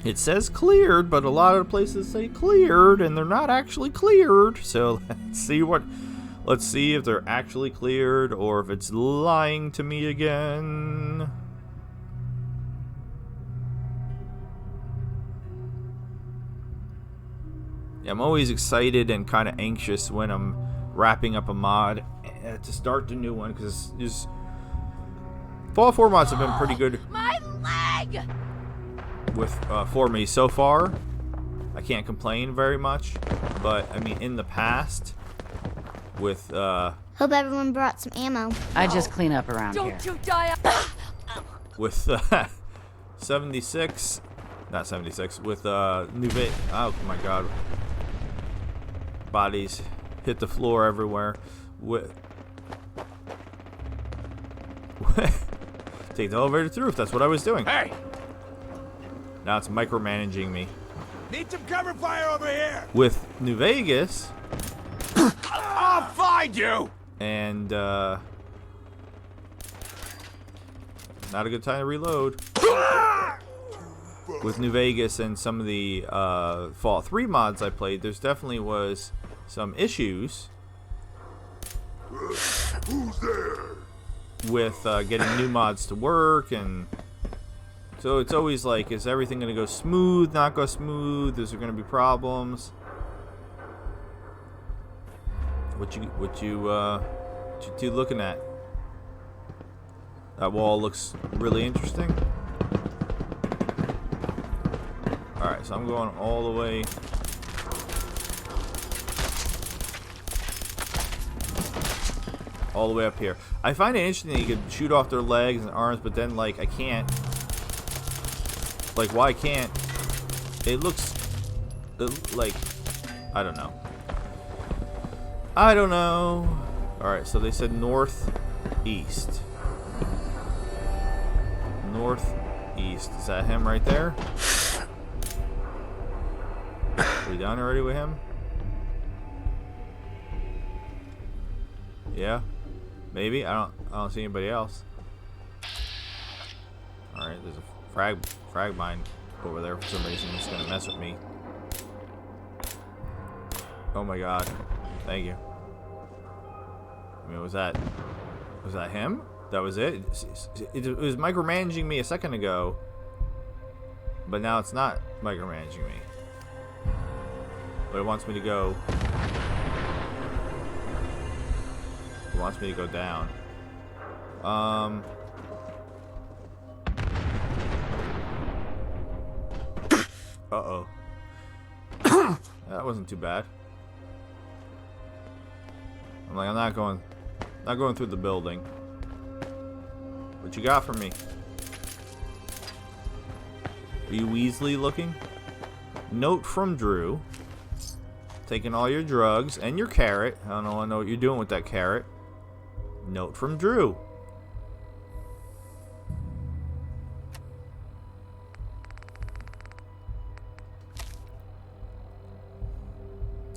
It says cleared, but a lot of places say cleared, and they're not actually cleared. So let's see if they're actually cleared or if it's lying to me again. Yeah, I'm always excited and kind of anxious when I'm wrapping up a mod to start the new one, because Fallout 4 mods have been pretty good. My leg! For me so far. I can't complain very much, but I mean in the past with Hope everyone brought some ammo. I just clean up around here. Don't you die! with 76, not 76, with Nuve. Oh my god, bodies hit the floor everywhere. Take the elevator to the roof. That's what I was doing. Hey! Now it's micromanaging me. Need some cover fire over here! With New Vegas. I'll find you! And, not a good time to reload. With New Vegas and some of the Fallout 3 mods I played, there's definitely was some issues Who's there? with getting new mods to work, and so it's always like, is everything going to go smooth, not go smooth? Is there going to be problems? What you two looking at? That wall looks really interesting. Alright, so I'm going all the way. All the way up here. I find it interesting that you could shoot off their legs and arms, but then, like, I can't. Like, why can't? It looks like, I don't know. I don't know. Alright, so they said northeast. Northeast. Is that him right there? Are we done already with him? Yeah? Maybe? I don't see anybody else. Alright, there's a frag mine over there for some reason. It's gonna mess with me. Oh my god. Thank you. I mean, was that him? That was it? It was micromanaging me a second ago, but now it's not micromanaging me. But it wants me to go. It wants me to go down. Uh-oh. That wasn't too bad. I'm like, I'm not going through the building. What you got for me? Are you Weasley looking? Note from Drew. Taking all your drugs and your carrot. I don't know what you're doing with that carrot. Note from Drew.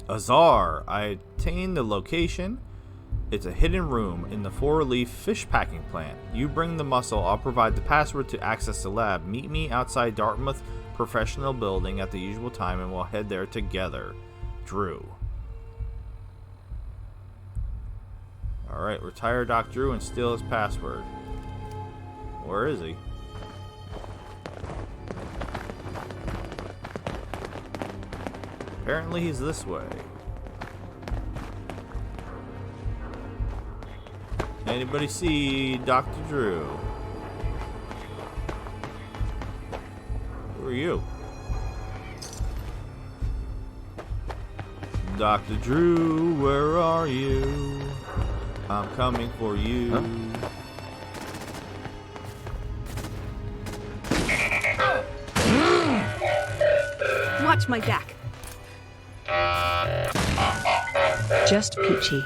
Azar, I obtained the location. It's a hidden room in the 4-leaf fish packing plant. You bring the muscle, I'll provide the password to access the lab. Meet me outside Dartmouth Professional Building at the usual time and we'll head there together. Drew. Alright, retire Doc Drew and steal his password. Where is he? Apparently he's this way. Anybody see Dr. Drew? Who are you? Dr. Drew, where are you? I'm coming for you. Watch my back. Just peachy.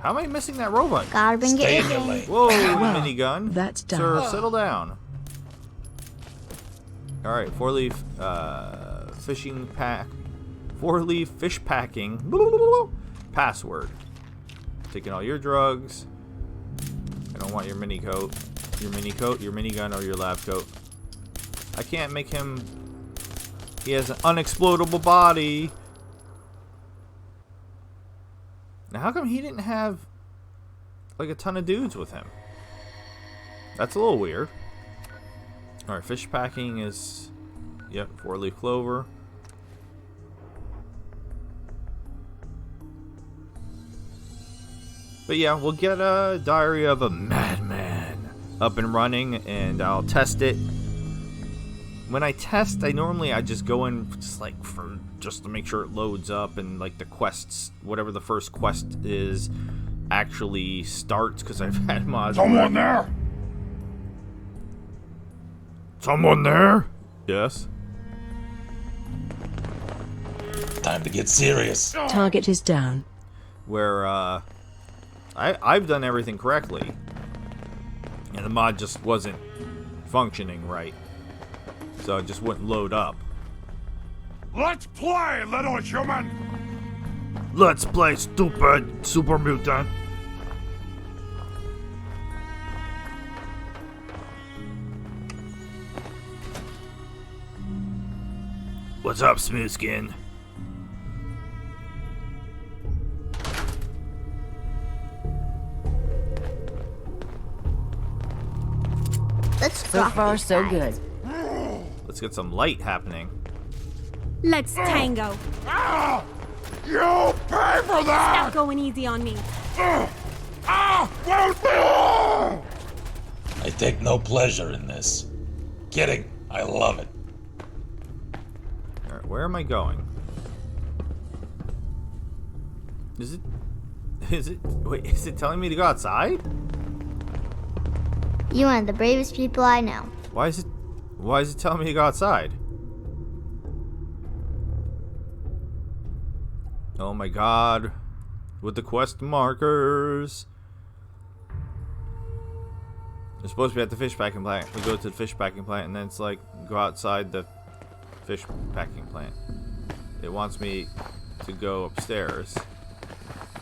How am I missing that robot? Gotta bring it in. Whoa, minigun. That's done. Sir, settle down. Alright, 4-leaf fishing pack. 4-leaf fish packing. Password. Taking all your drugs. I don't want your mini coat. Your minigun, or your lab coat. I can't make him. He has an unexplodable body. Now, how come he didn't have like a ton of dudes with him? That's a little weird. Alright, fish packing is. Yep, 4-leaf clover. But yeah, we'll get a Diary of a Madman up and running, and I'll test it. When I test, I just go in just to make sure it loads up and like the quests, whatever the first quest is, actually starts, because I've had mods. Someone there? Someone there? Yes. Time to get serious. Target is down. Where I've done everything correctly, and the mod just wasn't functioning right, so it just wouldn't load up. Let's play, little human! Let's play, stupid super mutant. What's up, Smooth Skin? So far, so good. Let's get some light happening. Let's tango. You pay for that! Stop going easy on me. I take no pleasure in this. Kidding. I love it. Alright, where am I going? Is it telling me to go outside? You're one of the bravest people I know. Why is it telling me to go outside? Oh my god. With the quest markers. You're supposed to be at the fish packing plant. We go to the fish packing plant and then it's like go outside the fish packing plant. It wants me to go upstairs.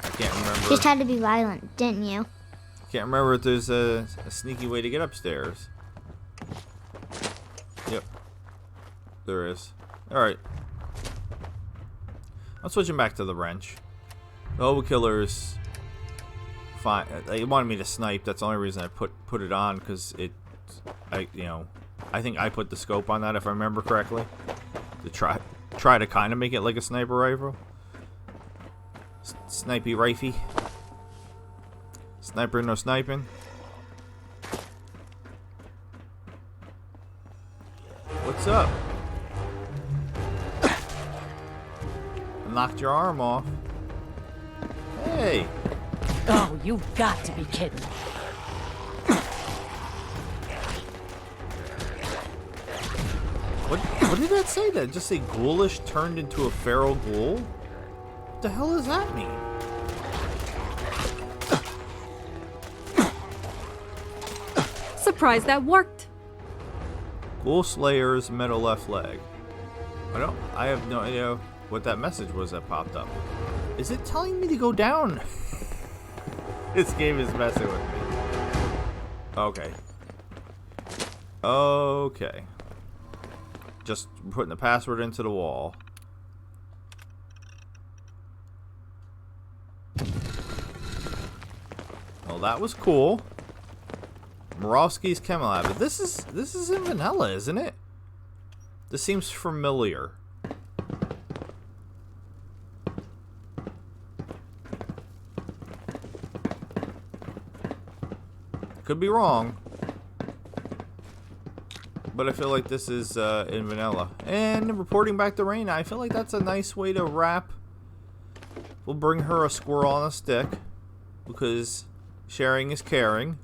I can't remember. You tried to be violent, didn't you? Can't remember if there's a sneaky way to get upstairs. Yep. There is. Alright. I'm switching back to the wrench. Hobo killers. Fine. They wanted me to snipe. That's the only reason I put it on, because I think I put the scope on that, if I remember correctly, to try to kind of make it like a sniper rifle. Snipey rifey. Sniper no sniping. What's up? I knocked your arm off. Hey. Oh, you've got to be kidding. What did that say? That just say ghoulish turned into a feral ghoul? What the hell does that mean? Surprised that worked. Ghoul Slayer's metal left leg. I have no idea what that message was that popped up. Is it telling me to go down? This game is messing with me. Okay. Okay. Just putting the password into the wall. Well, that was cool. Morovsky's Chem Lab. But this is in vanilla, isn't it? This seems familiar. Could be wrong, but I feel like this is in vanilla. And reporting back to Raina, I feel like that's a nice way to wrap. We'll bring her a squirrel on a stick, because sharing is caring.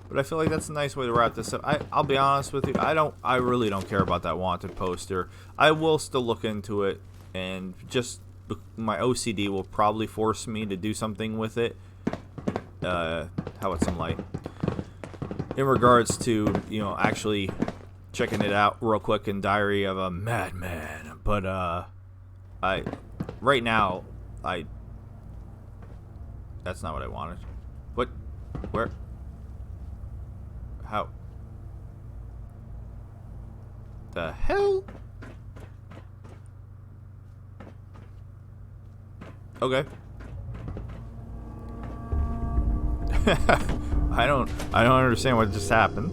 But I feel like that's a nice way to wrap this up. I'll be honest with you, I really don't care about that wanted poster. I will still look into it, and just my OCD will probably force me to do something with it. How about some light? In regards to, actually checking it out real quick in Diary of a Madman. But, right now, that's not what I wanted. What? Where? How? The hell? Okay. I don't understand what just happened,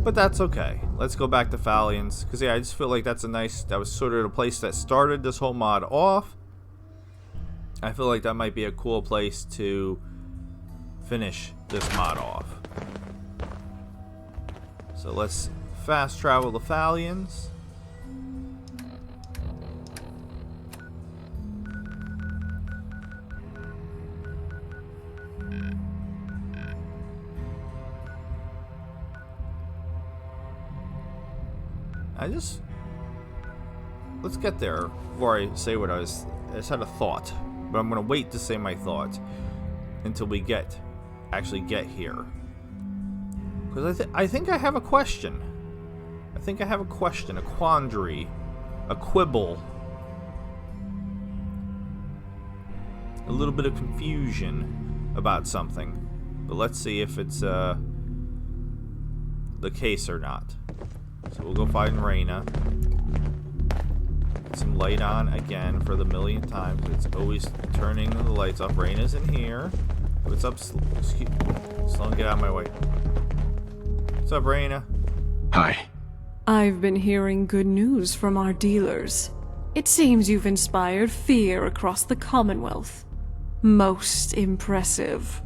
but that's okay. Let's go back to Fallions, because yeah, I just feel like that was sort of the place that started this whole mod off. I feel like that might be a cool place to finish this mod off. So let's fast travel to Fallions. Let's get there before I say what I just had a thought, but I'm gonna wait to say my thought until we actually get here, because I think I have a question. I think I have a question, a quandary, a quibble, a little bit of confusion about something, but let's see if it's the case or not. So we'll go find Raina. Get some light on again for the millionth time. It's always turning the lights off. Raina's in here. What's up? Sloan, get out of my way. What's up, Raina? Hi. I've been hearing good news from our dealers. It seems you've inspired fear across the Commonwealth. Most impressive.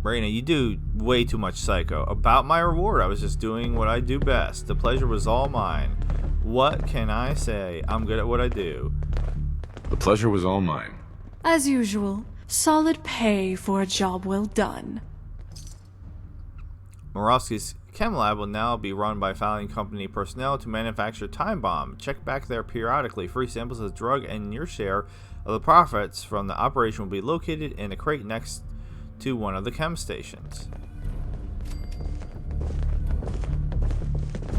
Raina, you do way too much psycho. About my reward, I was just doing what I do best. The pleasure was all mine. What can I say? I'm good at what I do. The pleasure was all mine. As usual, solid pay for a job well done. Morovsky's Chem Lab will now be run by Fallion Company personnel to manufacture Time Bomb. Check back there periodically. Free samples of the drug and your share of the profits from the operation will be located in a crate next to one of the chem stations.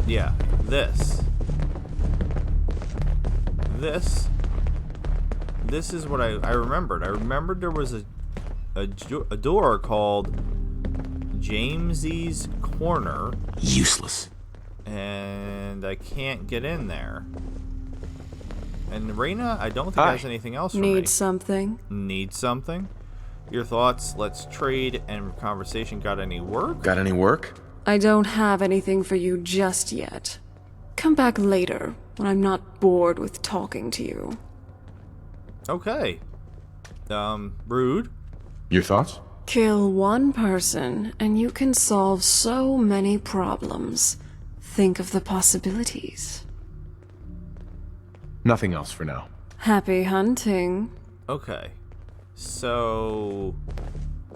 Yeah, this is what I remembered. I remembered there was a door called Jamesy's Corner. Useless. And I can't get in there. And Reina, I don't think Hi. has anything else for me. Need something? Need something? Your thoughts, let's trade, and conversation. Got any work? Got any work? I don't have anything for you just yet. Come back later, when I'm not bored with talking to you. Okay. Rude. Your thoughts? Kill one person, and you can solve so many problems. Think of the possibilities. Nothing else for now. Happy hunting. Okay. So,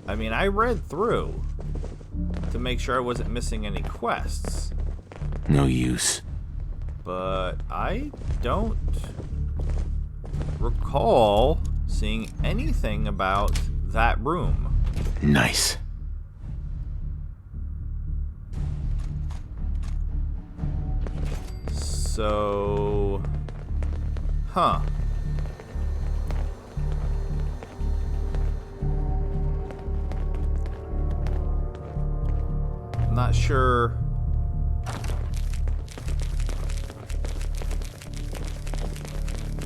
I mean, I read through to make sure I wasn't missing any quests, No use. but I don't recall seeing anything about that room. Nice. So, huh. I'm not sure.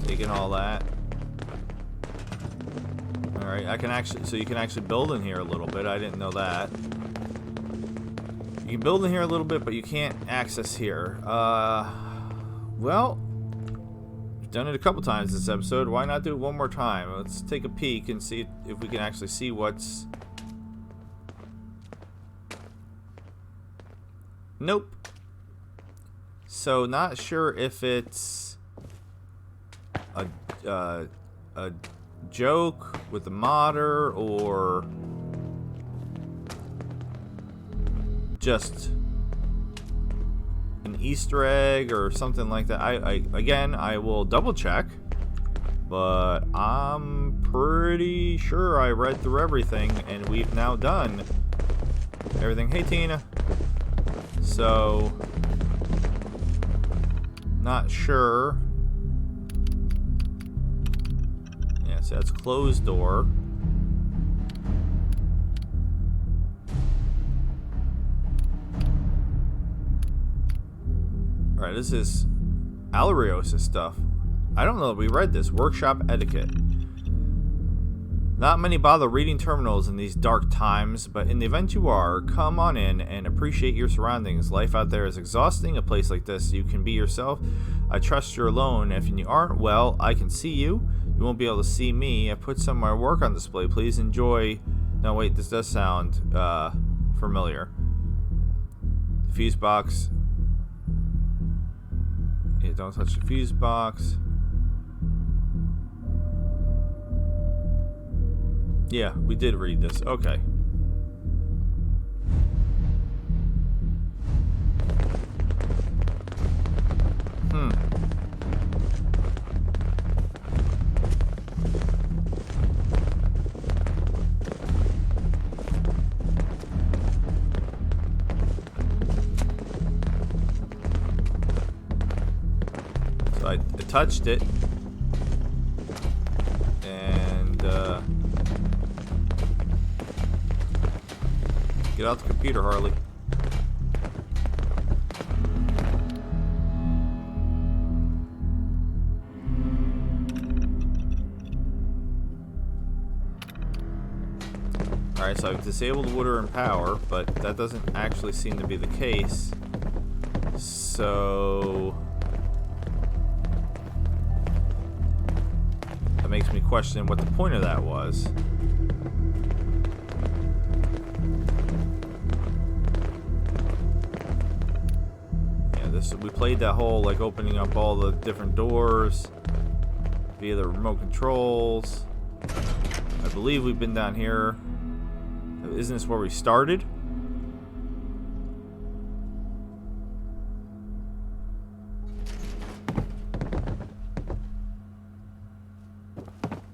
Taking all that. Alright, I can actually, so you can actually build in here a little bit. I didn't know that. You can build in here a little bit, but you can't access here. Well, we've done it a couple times this episode. Why not do it one more time? Let's take a peek and see if we can actually see what's... Nope. So, not sure if it's a joke with the modder or just an Easter egg or something like that. Again, I will double check, but I'm pretty sure I read through everything and we've now done everything. Hey, Tina. So, not sure. Yeah, so that's closed door. Alright, this is Alarios' stuff. I don't know that we read this. Workshop etiquette. Not many bother reading terminals in these dark times, but in the event you are, come on in and appreciate your surroundings. Life out there is exhausting. A place like this, you can be yourself. I trust you're alone. If you aren't, well, I can see you. You won't be able to see me. I put some of my work on display. Please enjoy. No, wait, this does sound familiar. Fuse box. Yeah, don't touch the fuse box. Yeah, we did read this. Okay. So I touched it. And, get out the computer, Harley. Alright, so I've disabled water and power, but that doesn't actually seem to be the case. So... that makes me question what the point of that was. We played that whole, like, opening up all the different doors via the remote controls. I believe we've been down here. Isn't this where we started?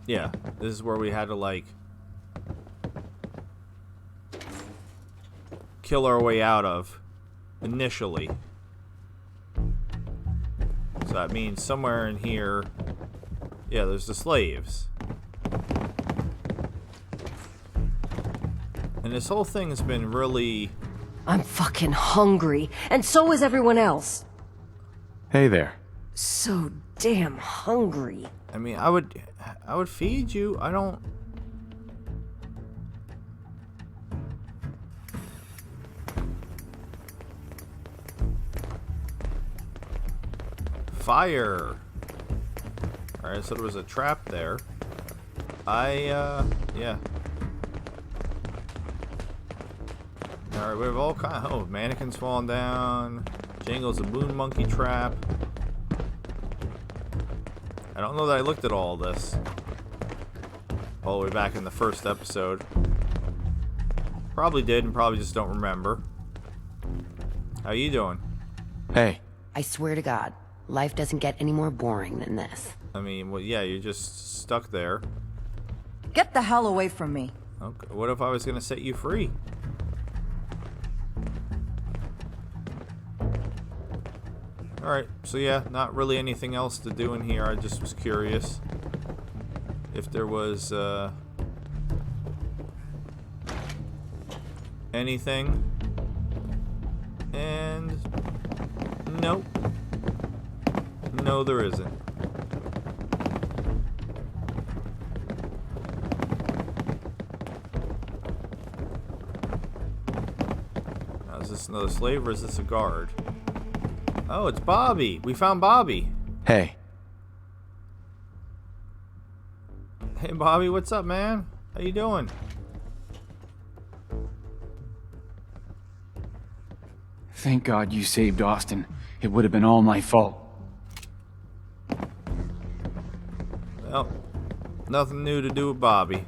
Yeah, this is where we had to, like, kill our way out of initially. So that means somewhere in here, yeah, there's the slaves. And this whole thing has been really... I'm fucking hungry, and so is everyone else. Hey there. so damn hungry. I mean, I would feed you. I don't. Fire. All right, so there was a trap there. Yeah. All right, we have all kind. Oh, mannequins falling down. Jingle's a moon monkey trap. I don't know that I looked at all this. All the way back in the first episode. Probably did and probably just don't remember. How you doing? Hey. I swear to God, life doesn't get any more boring than this. I mean, well, yeah, you're just stuck there. Get the hell away from me. Okay, what if I was gonna set you free? Alright, so yeah, not really anything else to do in here. I just was curious if there was anything. And nope. No, there isn't. Now, is this another slave or is this a guard? Oh, it's Bobby. We found Bobby. Hey. Hey, Bobby, what's up, man? How you doing? Thank God you saved Austin. It would have been all my fault. Well, nothing new to do with Bobby.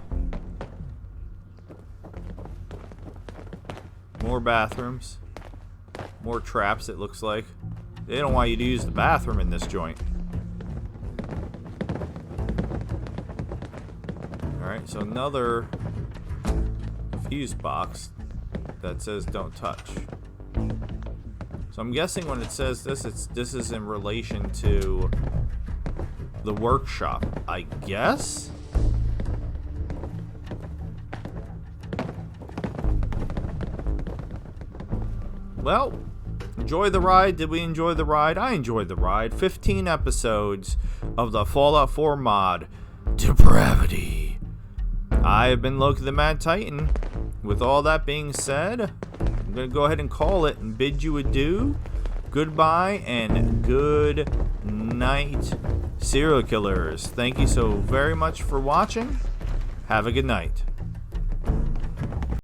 More bathrooms. More traps, it looks like. They don't want you to use the bathroom in this joint. Alright, so another fuse box that says don't touch. So I'm guessing when it says this, this is in relation to the workshop, I guess? Well, enjoy the ride. Did we enjoy the ride? I enjoyed the ride. 15 episodes of the Fallout 4 mod, Depravity. I have been Loki the Mad Titan. With all that being said, I'm going to go ahead and call it and bid you adieu. Goodbye and good night, serial killers. Thank you so very much for watching. Have a good night.